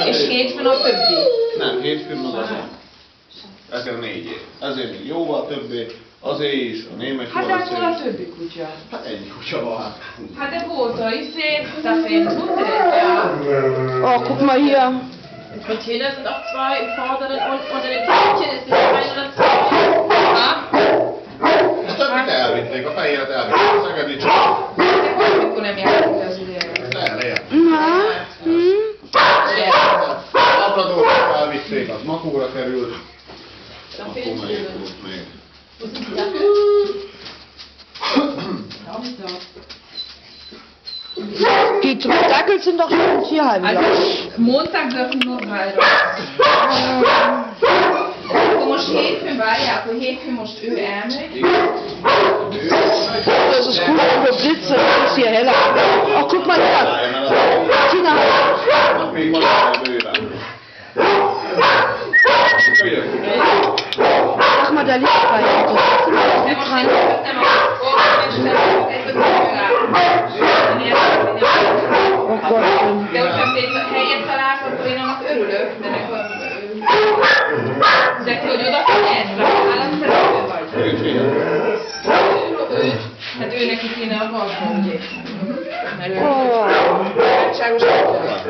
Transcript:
És hétfőn a többi? Nem, hétfőn meg azért. Ezért 4 év. Ezért még jóval többé. Azért is, a német Hát de hol a többi kutya? Hát egy kutya van. Hát de volt a Staffeln, Oh, guck mal hier. Im Container sind auch 2, im vorderen und unter dem Täubchen ist nicht 1 oder 2. A többit elvitték, a fehéret elvitték, a szegedi csak. De mikor nem jártunk az idejére? Elejött. Na, Labradort elvitték, az Makóra került. Da Akkor fehlt melyik es. volt még? Wo sind die Jacke? Auch nicht da. die Dackel sind doch schon im Tierheim. Also glaub ich. Montag dürfen nur 3 raus. Akkor most hétfőn várják, akkor hétfőn most ő elmegy. Das ist gut für Blitze, das ist hier heller. Oh, guck mal hier. Tina. Hát még van egy bőven. Kölyök. Mach mal da Licht rein. De Licht most rein. nem akarok, egy Oh Gott. de hogyha szép helyet találsz, akkor én annak örülök, de nekem... De hogy oda figyelsz rá, állatszerető vagy. Őt, hát ő neki kéne a balkon, ugye? Mert ő barátságos kutya.